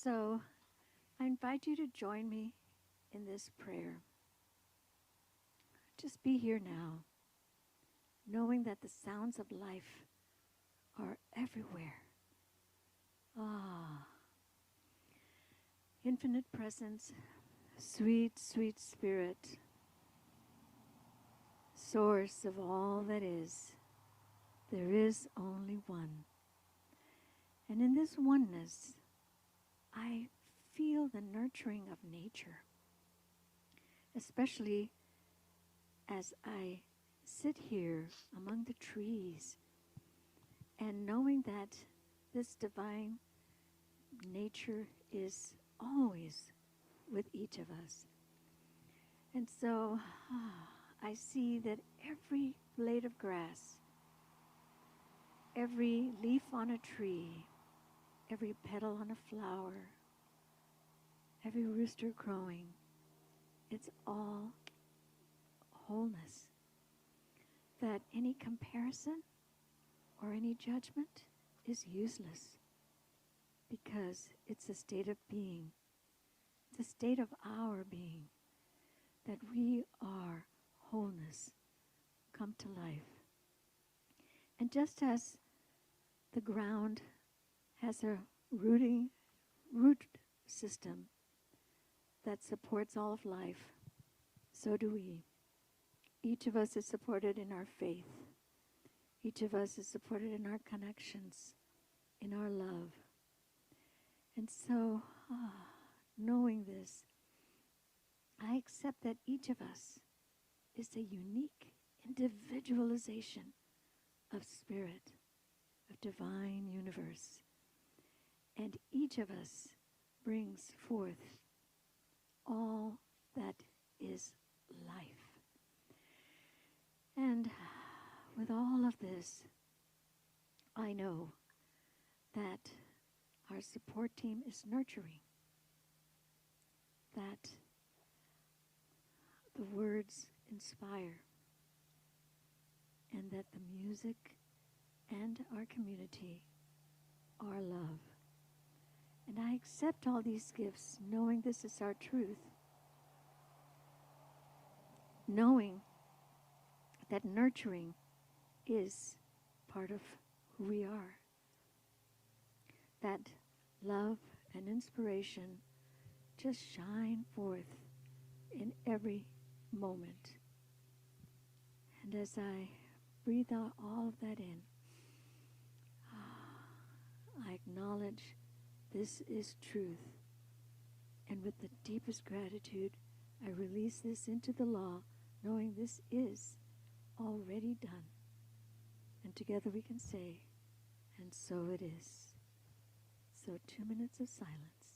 So I invite you to join me in this prayer. Just be here now, knowing that the sounds of life are everywhere. Ah, infinite presence, sweet, sweet spirit, source of all that is. There is only one. And in this oneness, I feel the nurturing of nature, especially as I sit here among the trees and knowing that this divine nature is always with each of us. And so I see that every blade of grass, every leaf on a tree, every petal on a flower, every rooster crowing, it's all wholeness. That any comparison or any judgment is useless because it's a state of being. It's a state of our being, that we are wholeness come to life. And just as the ground has a root system that supports all of life, so do we. Each of us is supported in our faith. Each of us is supported in our connections, in our love. And so, knowing this, I accept that each of us is a unique individualization of spirit, of divine universe. And each of us brings forth all that is life. And with all of this, I know that our support team is nurturing, that the words inspire, and that the music and our community are love. And I accept all these gifts, knowing this is our truth, knowing that nurturing is part of who we are, that love and inspiration just shine forth in every moment. And as I breathe out all of that in, I acknowledge this is truth. And with the deepest gratitude, I release this into the law, knowing this is already done. And together we can say, and so it is. So 2 minutes of silence.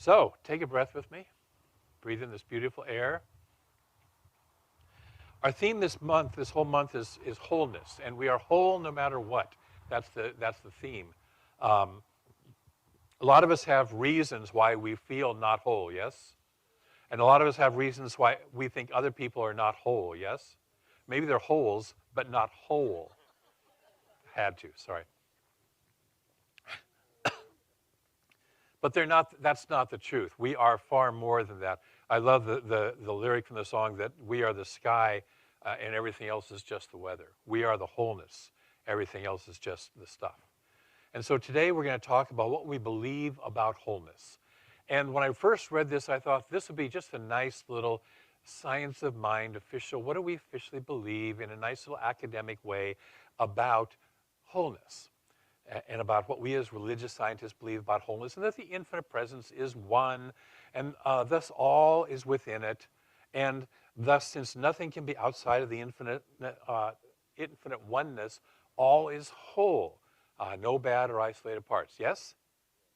So, take a breath with me. Breathe in this beautiful air. Our theme this whole month is wholeness, and we are whole no matter what. That's the theme. Um, a lot of us have reasons why we feel not whole, yes? And a lot of us have reasons why we think other people are not whole, yes? Maybe they're holes, but not whole. Had to, sorry. But they're not, that's not the truth. We are far more than that. I love the lyric from the song that we are the sky and everything else is just the weather. We are the wholeness. Everything else is just the stuff. And so today we're going to talk about what we believe about wholeness. And when I first read this, I thought this would be just a nice little science of mind official. What do we officially believe in a nice little academic way about wholeness? And about what we as religious scientists believe about wholeness, and that the infinite presence is one, and thus all is within it, and thus since nothing can be outside of the infinite oneness, all is whole, no bad or isolated parts. Yes?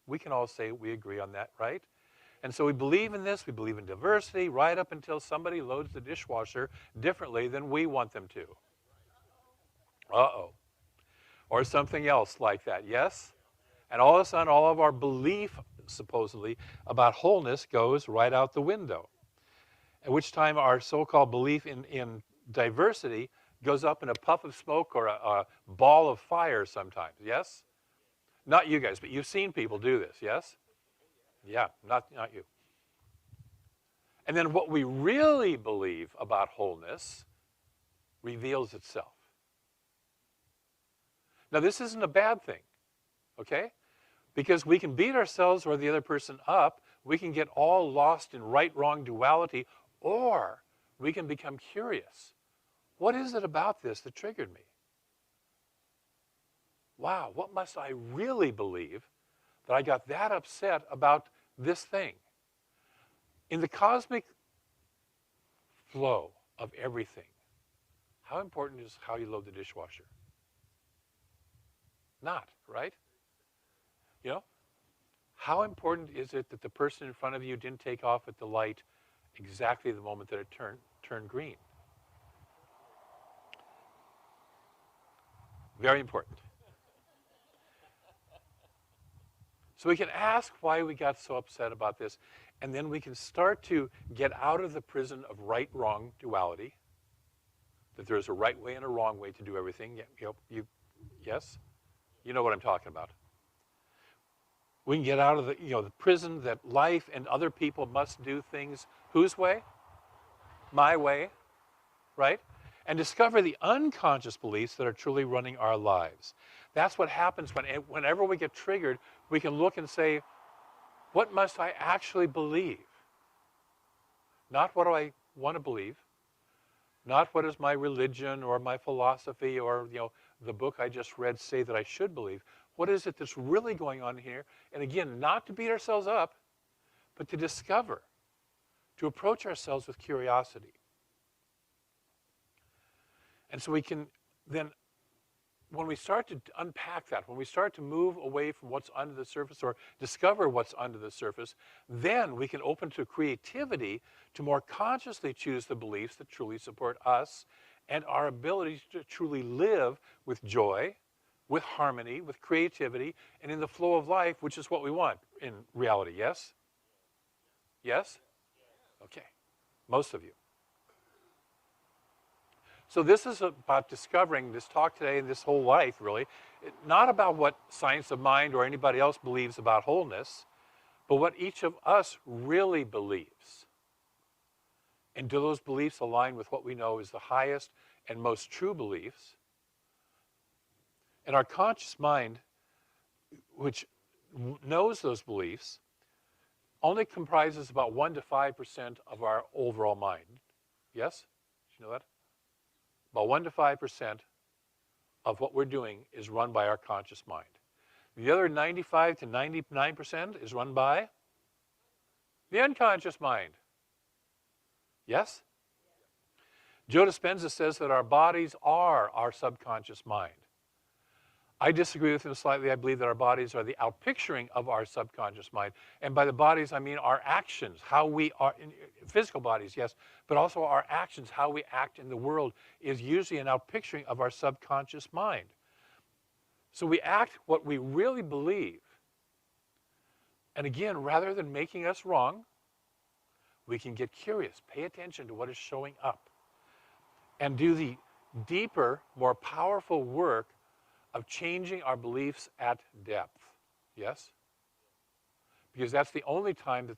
We can all say we agree on that, right? And so we believe in this, we believe in diversity, right up until somebody loads the dishwasher differently than we want them to. Uh-oh. Or something else like that, yes? And all of a sudden, all of our belief, supposedly, about wholeness goes right out the window. At which time our so-called belief in diversity goes up in a puff of smoke or a ball of fire sometimes, yes? Not you guys, but you've seen people do this, yes? Yeah, not you. And then what we really believe about wholeness reveals itself. Now, this isn't a bad thing, okay? Because we can beat ourselves or the other person up, we can get all lost in right-wrong duality, or we can become curious. What is it about this that triggered me? Wow, what must I really believe that I got that upset about this thing? In the cosmic flow of everything, how important is how you load the dishwasher? Not, right? You know, how important is it that the person in front of you didn't take off at the light exactly the moment that it turned green? Very important. So we can ask why we got so upset about this, and then we can start to get out of the prison of right-wrong duality, that there's a right way and a wrong way to do everything. Yes? You know what I'm talking about. We can get out of the prison that life and other people must do things whose way? My way, right? And discover the unconscious beliefs that are truly running our lives. That's what happens whenever we get triggered, we can look and say, what must I actually believe? Not what do I want to believe, not what does my religion or my philosophy or the book I just read say that I should believe. What is it that's really going on here? And again, not to beat ourselves up, but to discover, to approach ourselves with curiosity. And so we can then, when we start to unpack that, when we start to move away from what's under the surface or discover what's under the surface, then we can open to creativity to more consciously choose the beliefs that truly support us and our ability to truly live with joy, with harmony, with creativity, and in the flow of life, which is what we want in reality, yes? Yes? Okay. Most of you. So this is about discovering, this talk today and this whole life, really, not about what science of mind or anybody else believes about wholeness, but what each of us really believes. And do those beliefs align with what we know is the highest and most true beliefs? And our conscious mind, which knows those beliefs, only comprises about 1 to 5% of our overall mind. Yes? Did you know that? About 1 to 5% of what we're doing is run by our conscious mind. The other 95 to 99% is run by the unconscious mind. Yes? Joe Dispenza says that our bodies are our subconscious mind. I disagree with him slightly. I believe that our bodies are the outpicturing of our subconscious mind. And by the bodies, I mean our actions, how we are, physical bodies, yes, but also our actions, how we act in the world is usually an outpicturing of our subconscious mind. So we act what we really believe. And again, rather than making us wrong, we can get curious, pay attention to what is showing up, and do the deeper, more powerful work of changing our beliefs at depth. Yes? Because that's the only time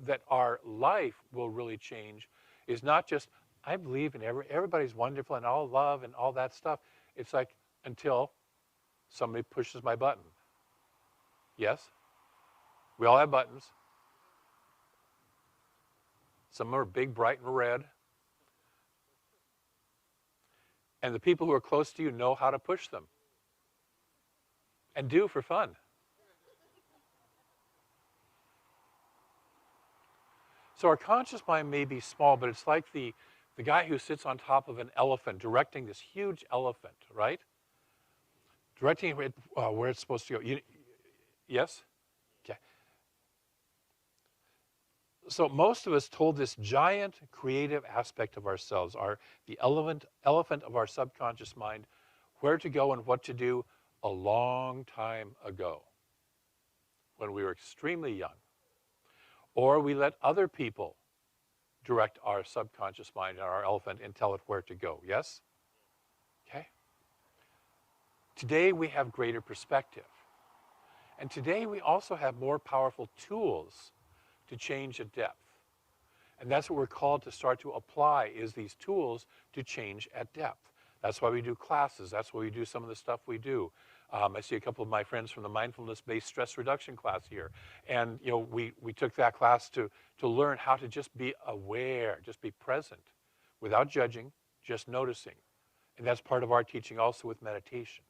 that our life will really change, is not just, I believe in everybody's wonderful and all love and all that stuff. It's like, until somebody pushes my button. Yes? We all have buttons. Some are big, bright, and red. And the people who are close to you know how to push them. And do for fun. So our conscious mind may be small, but it's like the guy who sits on top of an elephant directing this huge elephant, right? Directing it where it's supposed to go. Yes? Okay. So most of us told this giant creative aspect of ourselves, the elephant of our subconscious mind, where to go and what to do a long time ago, when we were extremely young. Or we let other people direct our subconscious mind and our elephant and tell it where to go. Yes? Okay? Today we have greater perspective. And today we also have more powerful tools to change at depth. And that's what we're called to start to apply, is these tools to change at depth. That's why we do classes. That's why we do some of the stuff we do. I see a couple of my friends from the mindfulness-based stress reduction class here. And we took that class to learn how to just be aware, just be present, without judging, just noticing. And that's part of our teaching also with meditation.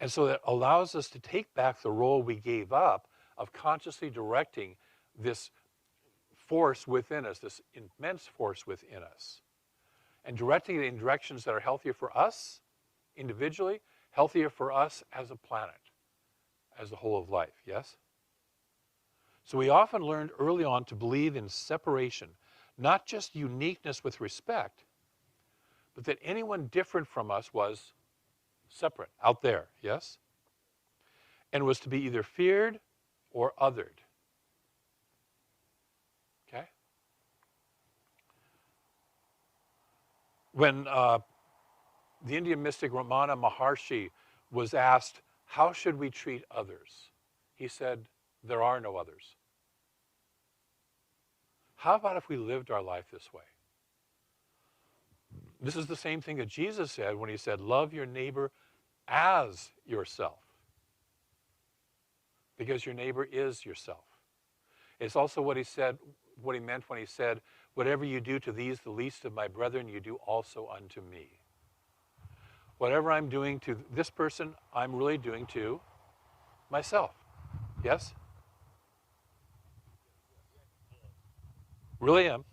And so that allows us to take back the role we gave up of consciously directing this force within us, this immense force within us, and directing it in directions that are healthier for us individually, healthier for us as a planet, as the whole of life, yes? So we often learned early on to believe in separation, not just uniqueness with respect, but that anyone different from us was separate, out there, yes? And was to be either feared or othered. Okay? When the Indian mystic Ramana Maharshi was asked, how should we treat others? He said, there are no others. How about if we lived our life this way? This is the same thing that Jesus said when he said, love your neighbor as yourself. Because your neighbor is yourself. It's also what he said, what he meant when he said, whatever you do to these, the least of my brethren, you do also unto me. Whatever I'm doing to this person, I'm really doing to myself. Yes? Really am.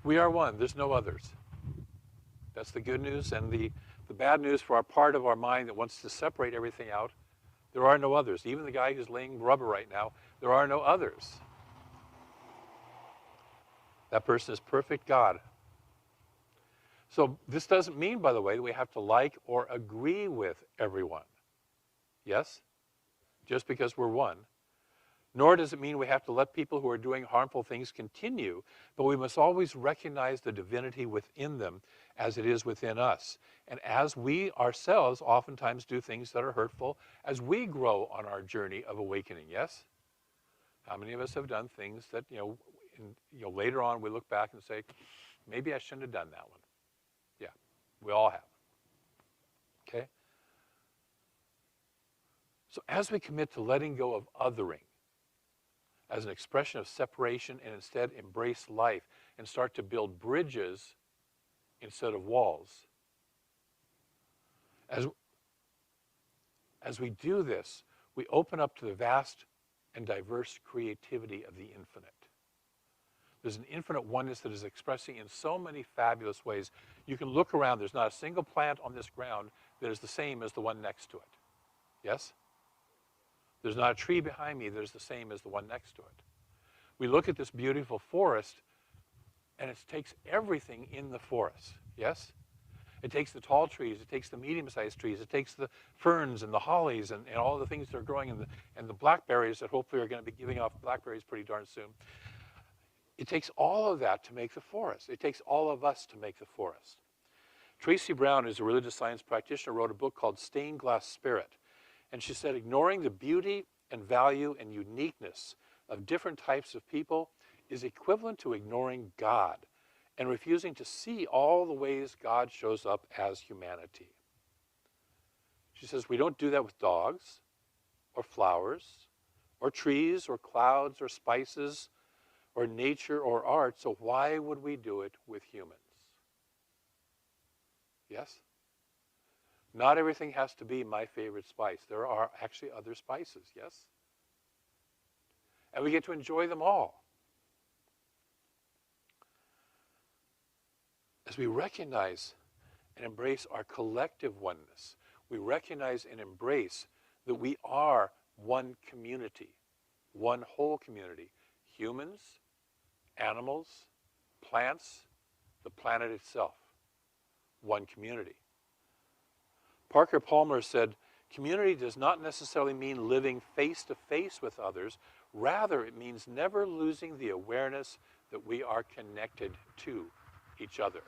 We are one. There's no others. That's the good news. And the bad news for our part of our mind that wants to separate everything out, there are no others. Even the guy who's laying rubber right now, there are no others. That person is perfect God. So this doesn't mean, by the way, that we have to like or agree with everyone. Yes? Just because we're one. Nor does it mean we have to let people who are doing harmful things continue, but we must always recognize the divinity within them as it is within us. And as we ourselves oftentimes do things that are hurtful, as we grow on our journey of awakening, yes? How many of us have done things that, later on we look back and say, maybe I shouldn't have done that one. Yeah, we all have. Okay? So as we commit to letting go of othering as an expression of separation and instead embrace life and start to build bridges instead of walls, as we do this, we open up to the vast and diverse creativity of the infinite. There's an infinite oneness that is expressing in so many fabulous ways. You can look around. There's not a single plant on this ground that is the same as the one next to it. Yes? There's not a tree behind me that is the same as the one next to it. We look at this beautiful forest, and it takes everything in the forest. Yes? It takes the tall trees, it takes the medium-sized trees, it takes the ferns and the hollies and all the things that are growing, and the blackberries that hopefully are going to be giving off blackberries pretty darn soon. It takes all of that to make the forest. It takes all of us to make the forest. Tracy Brown, who's a religious science practitioner, wrote a book called Stained Glass Spirit. And she said, ignoring the beauty and value and uniqueness of different types of people is equivalent to ignoring God and refusing to see all the ways God shows up as humanity. She says, we don't do that with dogs or flowers or trees or clouds or spices or nature or art, so why would we do it with humans? Yes? Not everything has to be my favorite spice. There are actually other spices, yes? And we get to enjoy them all. As we recognize and embrace our collective oneness, we recognize and embrace that we are one community, one whole community. Humans, animals, plants, the planet itself. One community. Parker Palmer said, community does not necessarily mean living face to face with others. Rather, it means never losing the awareness that we are connected to each other.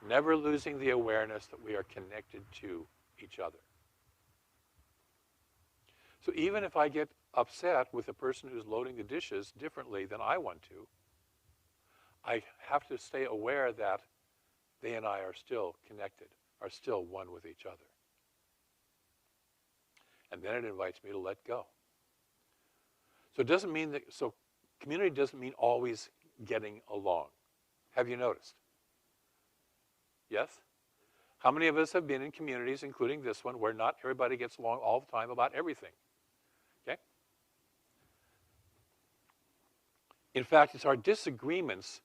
Never losing the awareness that we are connected to each other. So even if I get upset with a person who's loading the dishes differently than I want to, I have to stay aware that they and I are still connected, are still one with each other. And then it invites me to let go. So it doesn't mean that, so community doesn't mean always getting along. Have you noticed? Yes? How many of us have been in communities, including this one, where not everybody gets along all the time about everything? Okay? In fact, it's our disagreements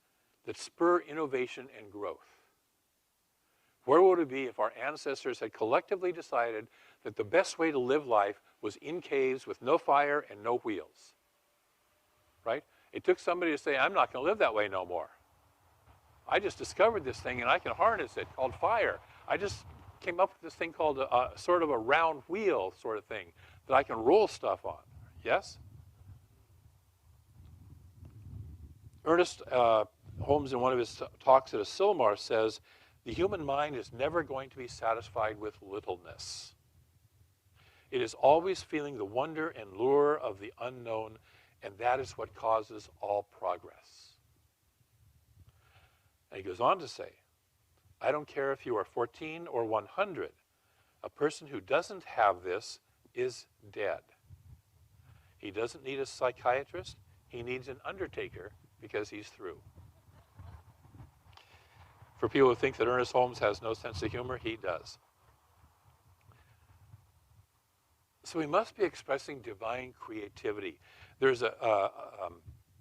that spur innovation and growth. Where would we be if our ancestors had collectively decided that the best way to live life was in caves with no fire and no wheels? Right? It took somebody to say, I'm not going to live that way no more. I just discovered this thing and I can harness it, called fire. I just came up with this thing called a sort of a round wheel sort of thing that I can roll stuff on. Yes? Ernest Holmes, in one of his talks at Asilomar, says, the human mind is never going to be satisfied with littleness. It is always feeling the wonder and lure of the unknown, and that is what causes all progress. And he goes on to say, I don't care if you are 14 or 100. A person who doesn't have this is dead. He doesn't need a psychiatrist. He needs an undertaker because he's through. For people who think that Ernest Holmes has no sense of humor, he does. So we must be expressing divine creativity. There's a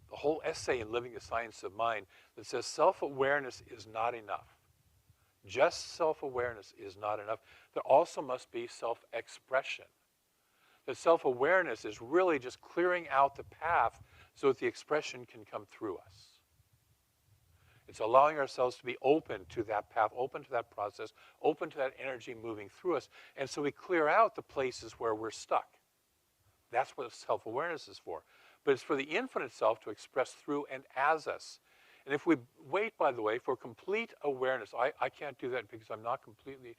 whole essay in Living the Science of Mind that says self-awareness is not enough. Just self-awareness is not enough. There also must be self-expression. That self-awareness is really just clearing out the path so that the expression can come through us. It's allowing ourselves to be open to that path, open to that process, open to that energy moving through us. And so we clear out the places where we're stuck. That's what self-awareness is for. But it's for the infinite self to express through and as us. And if we wait, by the way, for complete awareness, I can't do that because I'm not completely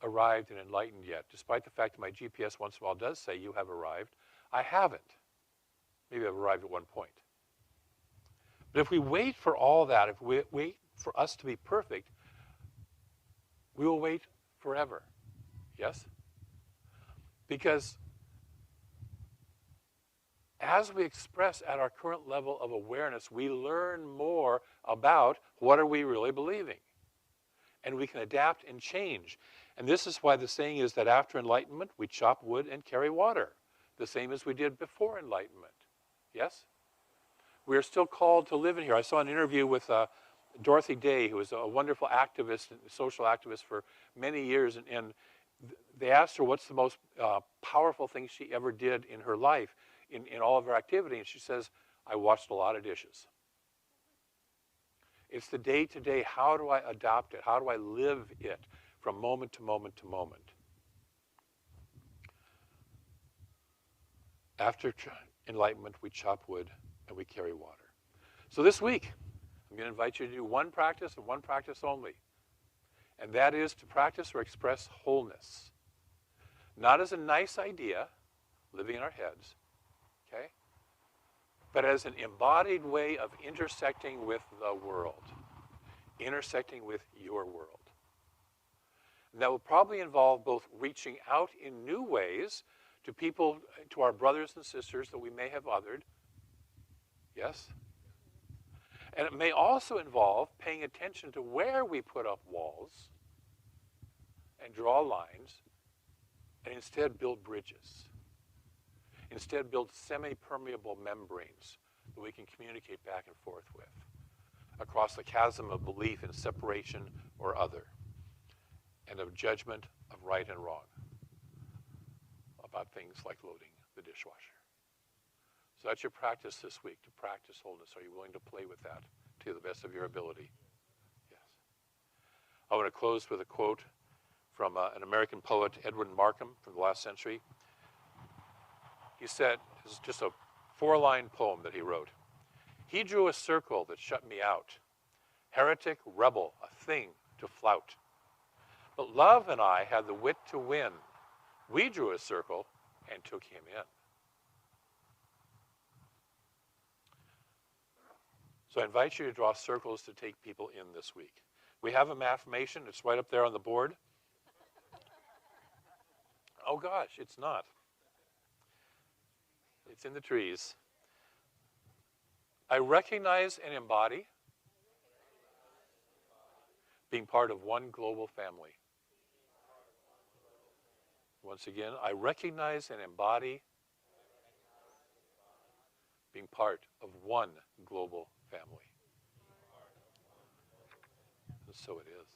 arrived and enlightened yet, despite the fact that my GPS once in a while does say you have arrived. I haven't. Maybe I've arrived at one point. But if we wait for all that, if we wait for us to be perfect, we will wait forever. Yes? Because as we express at our current level of awareness, we learn more about what are we really believing. And we can adapt and change. And this is why the saying is that after enlightenment, we chop wood and carry water. The same as we did before enlightenment. Yes? We're still called to live in here. I saw an interview with Dorothy Day, who was a wonderful activist, social activist for many years, and they asked her what's the most powerful thing she ever did in her life, in all of her activity, and she says, I washed a lot of dishes. It's the day-to-day, how do I adopt it? How do I live it from moment to moment to moment? After enlightenment, we chop wood and we carry water. So this week, I'm going to invite you to do one practice and one practice only. And that is to practice or express wholeness. Not as a nice idea, living in our heads, okay? But as an embodied way of intersecting with the world, intersecting with your world. And that will probably involve both reaching out in new ways to people, to our brothers and sisters that we may have othered. Yes? And it may also involve paying attention to where we put up walls and draw lines and instead build bridges. Instead build semi-permeable membranes that we can communicate back and forth with across the chasm of belief in separation or other and of judgment of right and wrong about things like loading the dishwasher. So that's your practice this week, to practice wholeness. Are you willing to play with that to the best of your ability? Yes. I want to close with a quote from an American poet, Edwin Markham, from the last century. He said, this is just a 4-line poem that he wrote. He drew a circle that shut me out. Heretic, rebel, a thing to flout. But love and I had the wit to win. We drew a circle and took him in. So I invite you to draw circles to take people in this week. We have an affirmation. It's right up there on the board. Oh gosh, it's not. It's in the trees. I recognize and embody being part of one global family. Once again, I recognize and embody being part of one global family. And so it is.